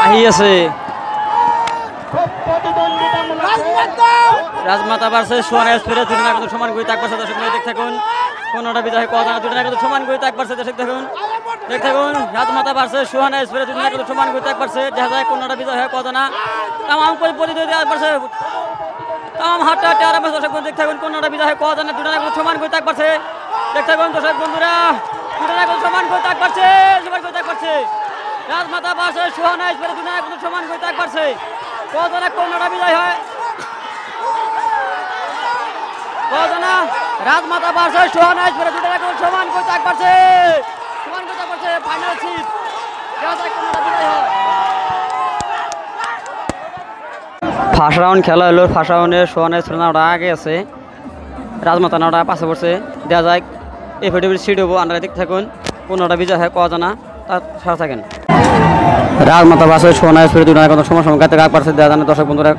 আহি আছে রাজমাতা versus Sohana express দুজনের কিন্তু সমান গতি একবার সাথে দেখতে থাকুন কোনটা বিজয় হয় কথা না দুজনের কিন্তু সমান গতি একবার সাথে দেখতে থাকুন রাজমাতা ভার্সেস সোহানা এক্সপ্রেস দুজনের কিন্তু সমান গতি একবার সাথে দেখা যায় কোনটা বিজয় হয় কথা না তামাম প্রতিদ্বন্দ্বী একবার সাথে তামাম হাটটা আরাম দর্শক বন্ধু দেখতে থাকুন কোনটা বিজয় হয় কথা না দুজনের কিন্তু সমান গতি একবার সাথে দেখতে থাকুন দর্শক বন্ধুরা দুজনের কিন্তু সমান গতি একবার সাথে রাজমাতা ভার্সেস সোহানা এক্সপ্রেস দুজনের কিন্তু সমান গতি একবার সাথে কথা না কোনটা বিজয় হয় কজনা রাজমাতা ভার্সেস সোহানা এক্সপ্রেস দুটো এখন সমান করতে পারছে ফাইনাল সিট ফার্স্ট রাউন্ড খেলা হলো ফার্স্ট রাউন্ডে সোহানা এক্সপ্রেস নাওটা আগে আছে রাজমাতা নাওটা পাশে পড়ছে দেখা যায় এফএডিবির সিট হবো আন্ডারে দিক থাকুন কোনটা বিজয় হয় কজনা তার সারা থাকেন রাজমাতা ভার্সেস সোহানা এক্সপ্রেস দুটো এখন সমান গাতে আগ পারছে দেখা জানে দর্শক বন্ধুরা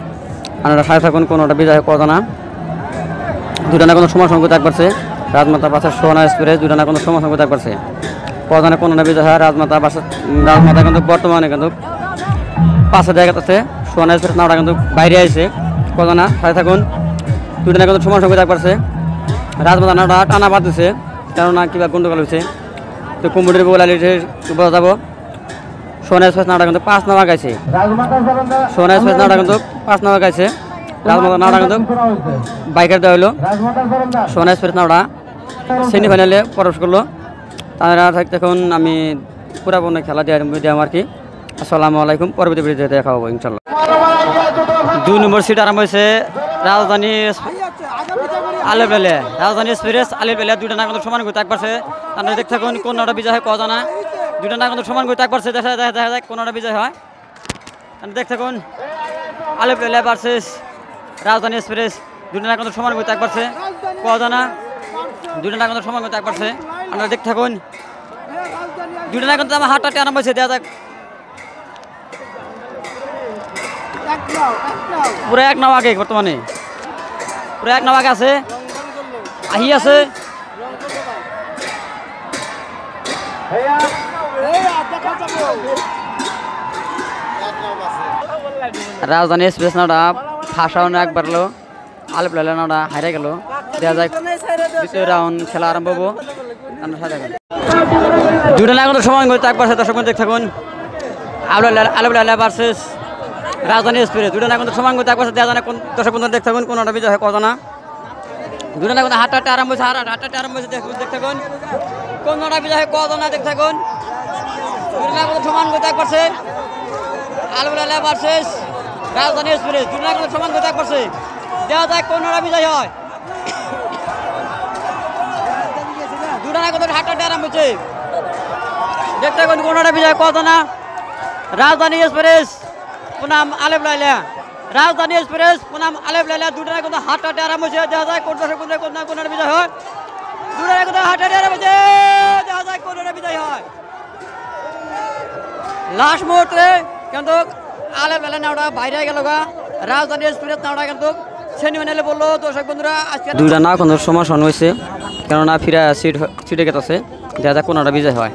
আন্ডারে সারা থাকুন কোনটা বিজয় হয় কজনা দুটানা কোনো সময় সংখ্যা ত্যাগ করছে রাজমাতা ভার্সেস সোহানা এক্সপ্রেস দুটানা কোনো সময় সংখ্যা ত্যাগ করছে কজনে কোনো না বিজয় হয় রাজমাতা কিন্তু বর্তমানে কিন্তু পাঁচটা জায়গা আছে সোহানা এক্সপ্রেস নাওটা কিন্তু বাইরে আছে কজনা সাথে থাকুন দুটানা কিন্তু সময় সংখ্যা ত্যাগ করছে রাজমাতা নাওটা টানা বাদ দিচ্ছে কেননা কিবা গন্ডগোল হয়েছে তো কুম্বুটির বগল বোঝা যাব সোহানা এক্সপ্রেস নাওটা কিন্তু 5 নাম্বার গাইছে সোহানা এক্সপ্রেস নাওটা কিন্তু 5 নাম্বার গাইছে রাজমাতা নাওটা কিন্তু বাইকের দেওয়া হলো সোহানা এক্সপ্রেস নাওটা সেমিফাইনালে প্রবেশ করলো তারা দেখুন আমি পুরাপূর্ণ খেলা দিলাম আর কি আসসালামু আলাইকুম পরবর্তী ভিডিওতে দেখা হবে ইনশাল্লাহ 2 নম্বর সিট আরম্ভ হয়েছে রাজধানী রাজধানী এক্সপ্রেস আলেপেলে দুইটা না কিন্তু সমান গতি একবারছে তারা দেখতে থাকুন কোনটা বিজয় হয় কথা না দুইটা না কিন্তু সমান গতি একবারছে দেখা যায় কোনটা বিজয় হয় দেখতে থাকুন আলেপেলে ভার্সেস রাজধানী এক্সপ্রেস দুটো না কিন্তু সমান গতি একবারছে কথা না দুটো না কিন্তু সমান গতি একবারছে আপনারা দেখতে থাকুন দুটো না কিন্তু আমার হাতটা আরম্ভ হয়েছে দেখা যাক পুরো এক নাও আগে বর্তমানে পুরো এক নাও আগে আছে আহি আছে রাজধানী এক্সপ্রেস নাওটা ফার্স্ট রাউন্ডে একবার হলো আলেপ লাইলা নাওটা হারিয়ে গেল দেখা যায় দ্বিতীয় রাউন্ড খেলা আরম্ভ হবো দুটো না কিন্তু সময় করতে একবার দর্শক দেখতে থাকুন আলেপ লাইলা ভার্সেস রাজধানী এক্সপ্রেস দুটো না কিন্তু সময় করতে একবার দেখা যায় দর্শক দেখতে থাকুন কোনটা বিজয় হয় কথা না দুটো না কিন্তু হাতটা আরম্ভ হয়েছে হাতটা আরম্ভ হয়েছে দেখতে থাকুন কোনটা বিজয় হয় কথা না দেখতে থাকুন দুটো না কিন্তু সমান করতে একবারছে আলেপ লাইলা ভার্সেস রাজধানী এক্সপ্রেস দুটো না কিন্তু সমান করতে একবারছে দেখা যায় কোনটা বিজয় হয় দুটো না কিন্তু হাতটা আরম্ভ হয়েছে দেখতে থাকুন কোনটা বিজয় কথা না রাজধানী এক্সপ্রেস পুনাম আলেপ লাইলা রাজধানী এক্সপ্রেস পুনাম আলেপ লাইলা দুটো না কিন্তু হাতটা আরম্ভ হয়েছে দেখা যায় কোনটা বিজয় হয় দুটো না কিন্তু হাতটা আরম্ভ হয়েছে দেখা যায় কোনটা বিজয় হয় লাস্ট মুহূর্তে কিন্তু আলেপ লাইলা নাওটা বাইরে গেল গা রাজধানী এক্সপ্রেস নাওটা কিন্তু সেমিফাইনালে বললো দর্শক বন্ধুরা আজকে দুইটা না কোনো সমস্যা হয়েছে কেননা ফিরা সিটে গেছে দেখা যায় কোনটা বিজয় হয়।